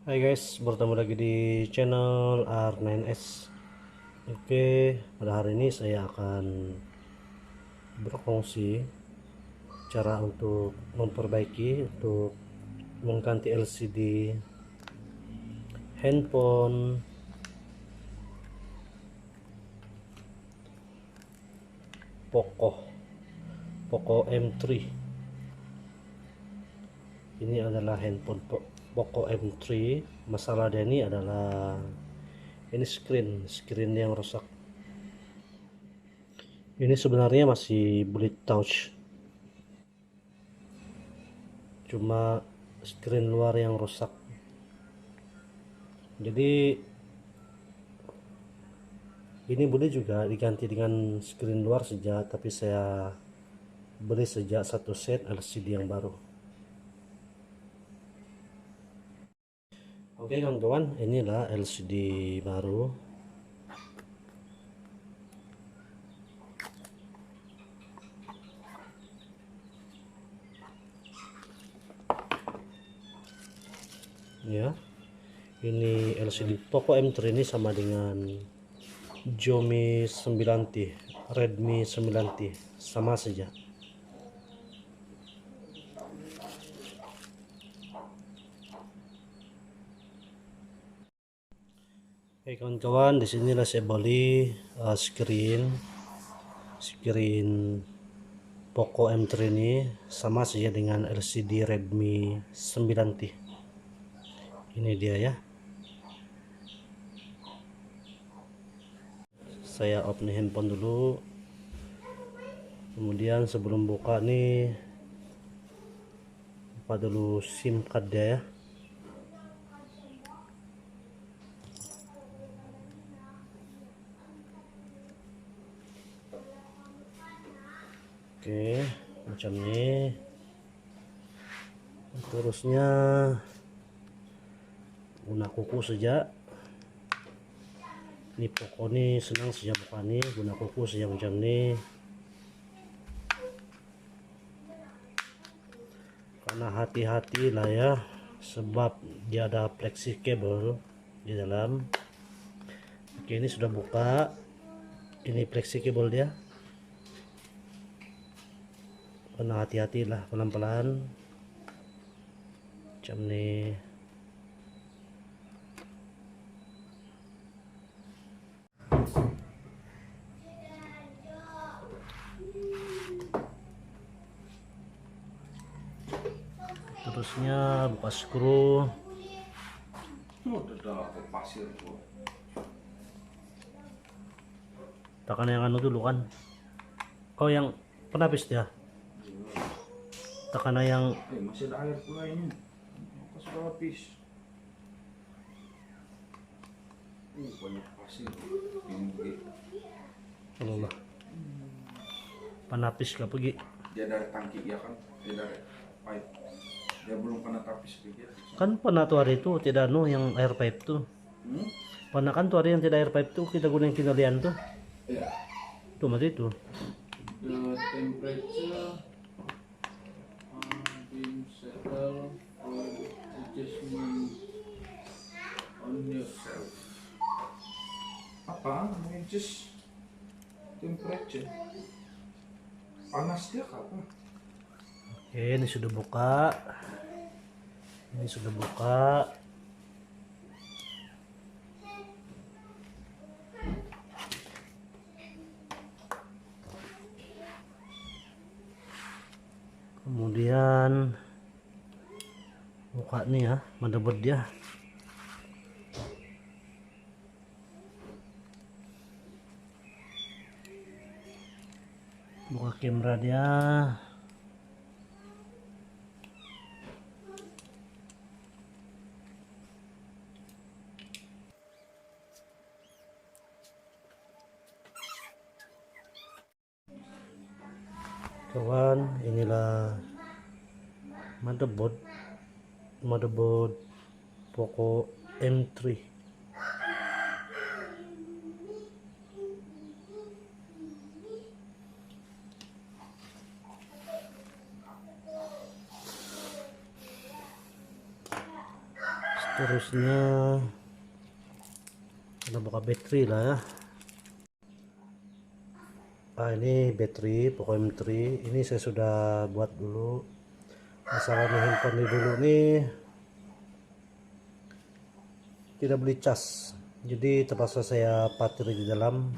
Hai guys, bertemu lagi di channel R9S. Oke, pada hari ini saya akan berfungsi cara untuk memperbaiki, untuk mengganti LCD handphone Poco M3. Ini adalah handphone Poco M3. Masalah dia ini adalah ini screen yang rusak. Ini sebenarnya masih boleh touch, cuma screen luar yang rusak. Jadi ini boleh juga diganti dengan screen luar saja, tapi saya beli sejak satu set LCD yang baru. Oke kawan-kawan, inilah LCD baru. Ya, ini LCD Poco M3 ini sama dengan Xiaomi 9T, Redmi 9T, sama saja. Oke kawan-kawan, disinilah saya beli screen Poco M3 ini sama saja dengan LCD Redmi 9T. Ini dia ya. Saya off nih handphone dulu. Kemudian sebelum buka nih, buka dulu SIM card dia ya. Oke, macam ini. Terusnya guna kuku saja. Ini Poco nih senang saja buka nih, guna kuku saja macam ini. Karena hati-hati lah ya, sebab dia ada flexi cable di dalam. Oke, ini sudah buka. Ini flexi cable dia. Karena hati-hati lah, pelan-pelan macam ini. Terusnya buka skru. Tekan yang anu dulu kan. Oh, yang penapis dia. Tekan yang masih ada air pula ini. Sudah habis. Banyak pasir. Ini Allah. Penapis gak pergi. dia dari tangki ya kan, dia dari pipe. Dia belum kena tapis begitu. Kan pernah tuh hari itu tidak anu yang air pipe tuh. Pernah kan tuh hari yang tidak air pipe tuh kita gunain kinalian tuh. Ya. Tuh mati itu. The temperature been settled for adjustment on yourself. Apa? Adjust temperature. Panas dia kapan? Oke, ini sudah buka. Ini sudah buka. Kemudian buka nih ya, motherboard dia. Buka kamera dia. Kawan, inilah motherboard Poco M3. Terusnya kita buka baterai lah ya. Ini baterai Poco M3, ini saya sudah buat dulu. Masalahnya handphone ini dulu nih tidak beli cas, jadi terpaksa saya patir di dalam.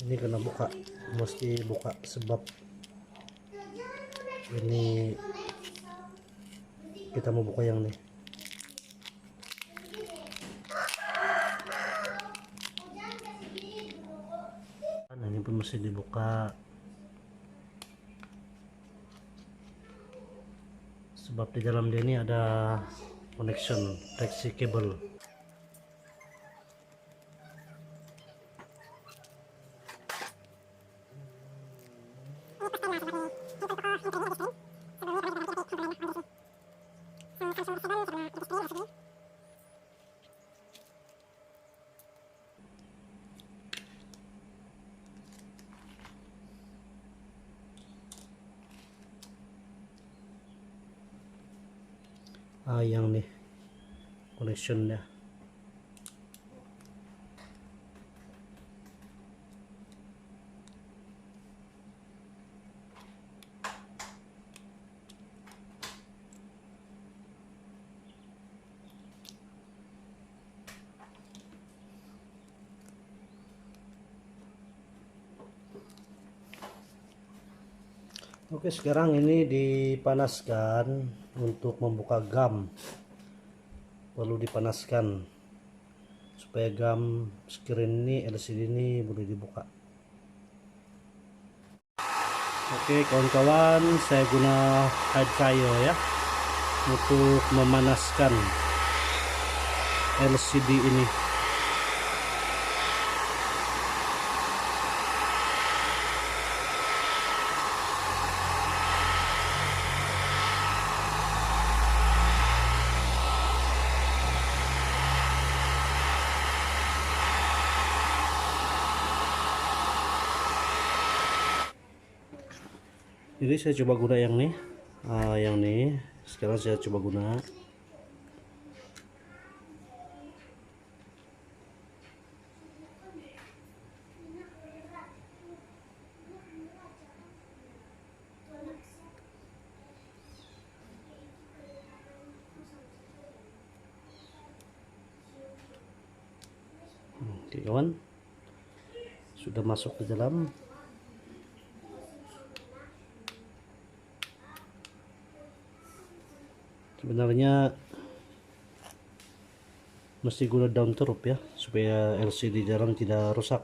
Ini kena buka, mesti buka sebab ini kita mau buka yang nih. Nah, ini pun mesti dibuka sebab di dalam dia ini ada connection Type-C cable. Yang nih connectionnya. Oke, sekarang ini dipanaskan untuk membuka gam. Perlu dipanaskan supaya gam screen ini, LCD ini boleh dibuka. Oke kawan-kawan, saya guna hair dryer ya untuk memanaskan LCD ini. Jadi saya coba guna yang nih, yang nih. Sekarang saya coba guna. Oke kawan, sudah masuk ke dalam. Sebenarnya mesti guna daun teruk ya supaya LCD dalam tidak rusak,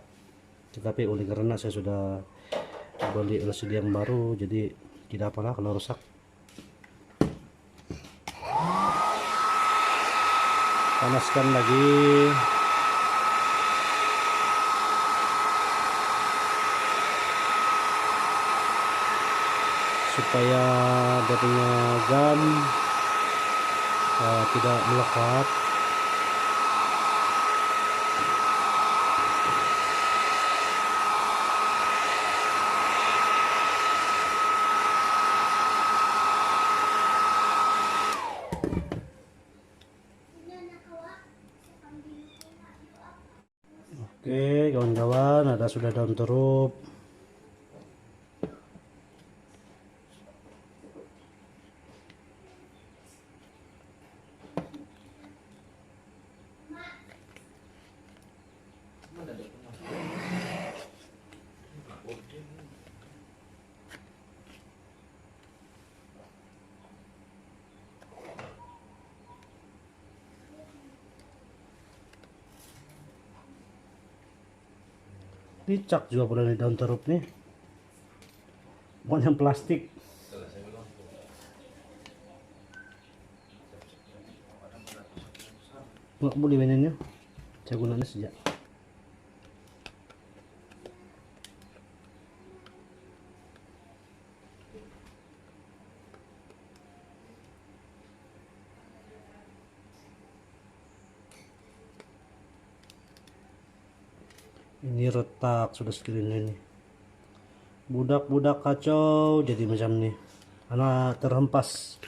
tetapi oleh karena saya sudah beli LCD yang baru jadi tidak apalah kalau rusak. Panaskan lagi. Supaya darinya gam tidak melekat. Oke kawan-kawan, ada sudah daun teruk. Ini cak juga boleh di daun teruk nih, bukan yang plastik. Nggak boleh mainannya, saya gunakan sejak. Ini retak sudah screen ini, budak-budak kacau jadi macam nih, anak terhempas.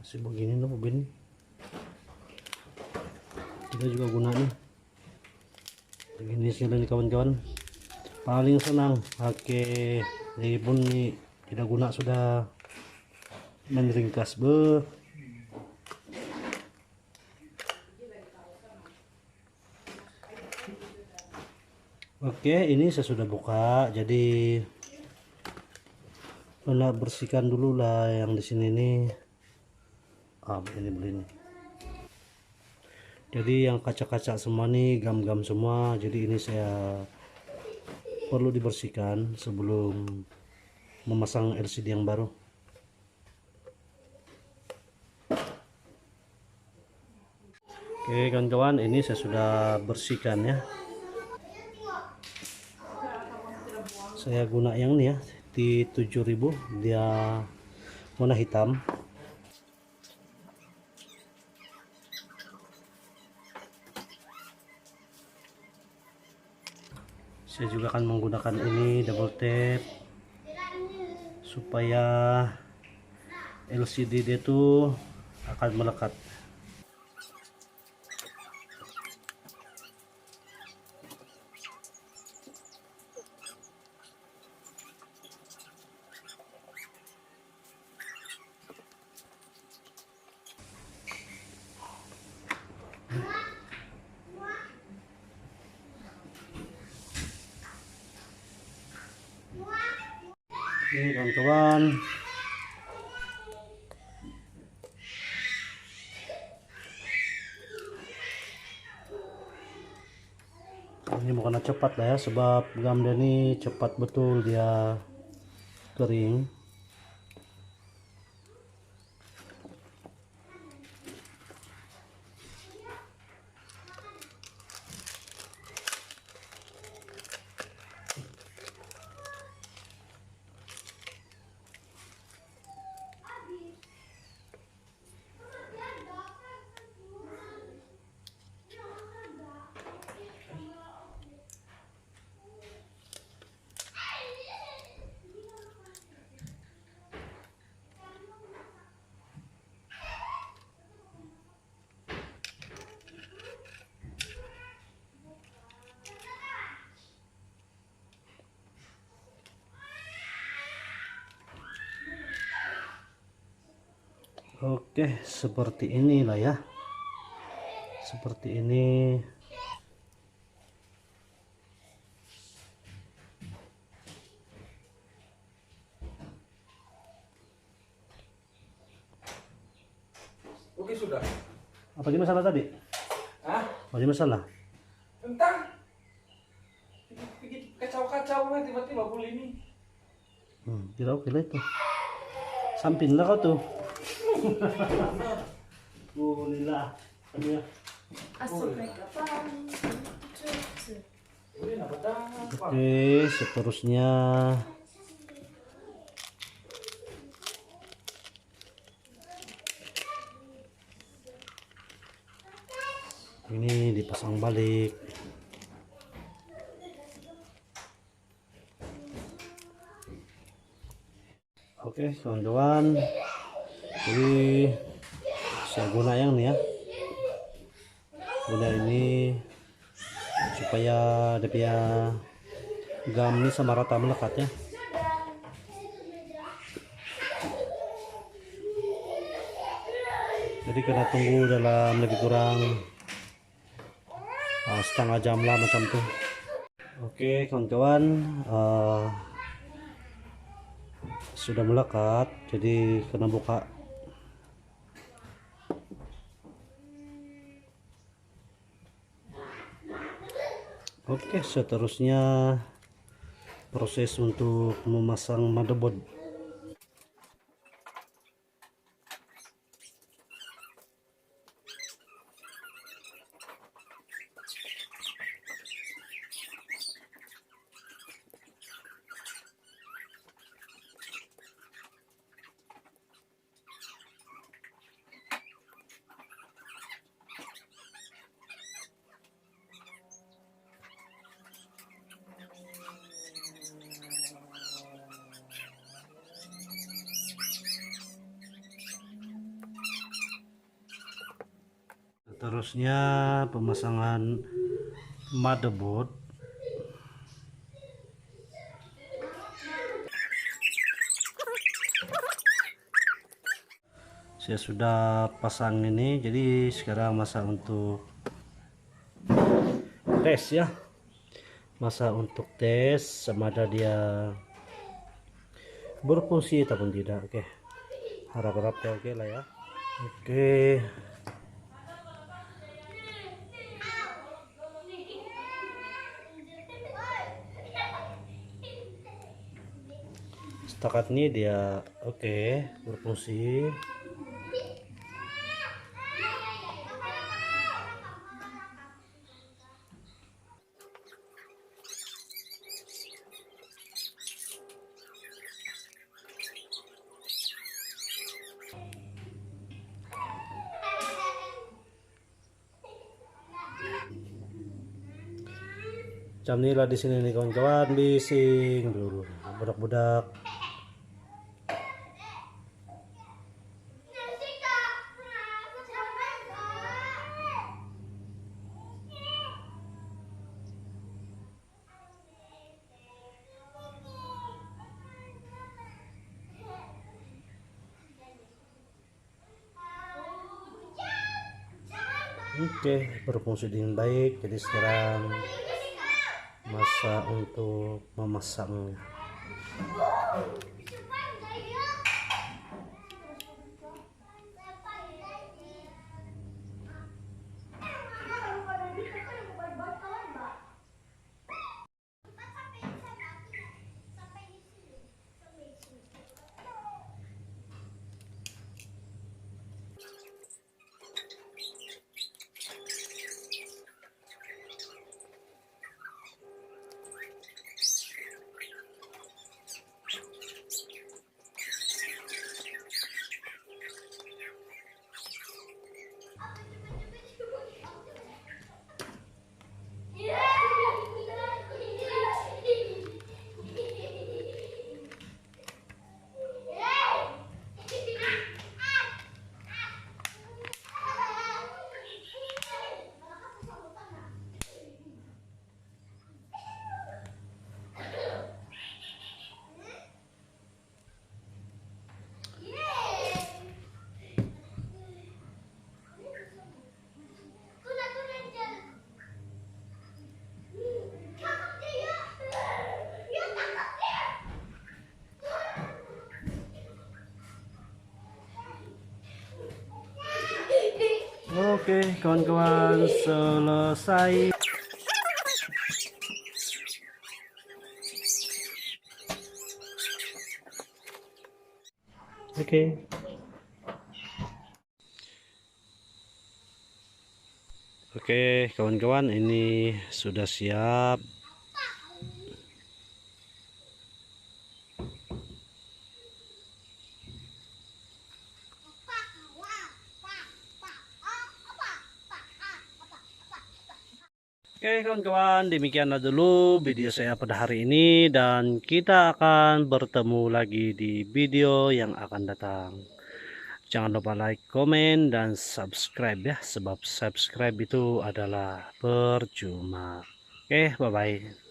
Kasih begini loh, begini kita juga gunanya begini sih kawan-kawan. Paling senang pakai ini pun nih, tidak guna sudah meringkas be. Oke, ini saya sudah buka, jadi kena bersihkan dulu lah yang di sini nih. Begini. Jadi yang kaca-kaca semua nih, gam-gam semua, jadi ini saya perlu dibersihkan sebelum memasang LCD yang baru. Oke kawan-kawan, ini saya sudah bersihkan ya. Saya guna yang ini ya, di 7000, dia warna hitam. Saya juga akan menggunakan ini double tap supaya LCD dia tuh akan melekat. Ini kawan-kawan, ini bukan cepat lah ya, sebab gam dia ini cepat betul dia kering. Oke, seperti inilah ya. Seperti ini. Oke sudah. Apa jadi masalah tadi? Hah? Apa jadi masalah? Tentang bikin kacau-kacau kan tiba-tiba buli ini. Tidak oke lah itu. Samping lah kau tuh. Bolehlah. Ya. Oke, seterusnya ini dipasang balik. Oke kawan-kawan, jadi saya guna yang nih ya, guna ini supaya dia punya gam ini sama rata melekat ya. Jadi kena tunggu dalam lebih kurang setengah jam lah macam tuh. Oke kawan-kawan, sudah melekat, jadi kena buka. Oke, seterusnya proses untuk memasang motherboard. Seterusnya pemasangan motherboard. Saya sudah pasang ini, jadi sekarang masa untuk tes ya. Masa untuk tes sama ada dia berfungsi ataupun tidak. Oke, harap-harap ya, oke lah ya. Oke, setakat ini dia oke, berfungsi. Jam nila di sini nih kawan-kawan, bising dulu budak-budak. Oke, berfungsi dengan baik. Jadi sekarang masa untuk memasangnya. Oke, kawan-kawan, selesai. Oke. Oke, kawan-kawan, ini sudah siap. Oke kawan-kawan, demikianlah dulu video saya pada hari ini, dan kita akan bertemu lagi di video yang akan datang. Jangan lupa like, komen, dan subscribe ya, sebab subscribe itu adalah percuma. Oke, bye-bye.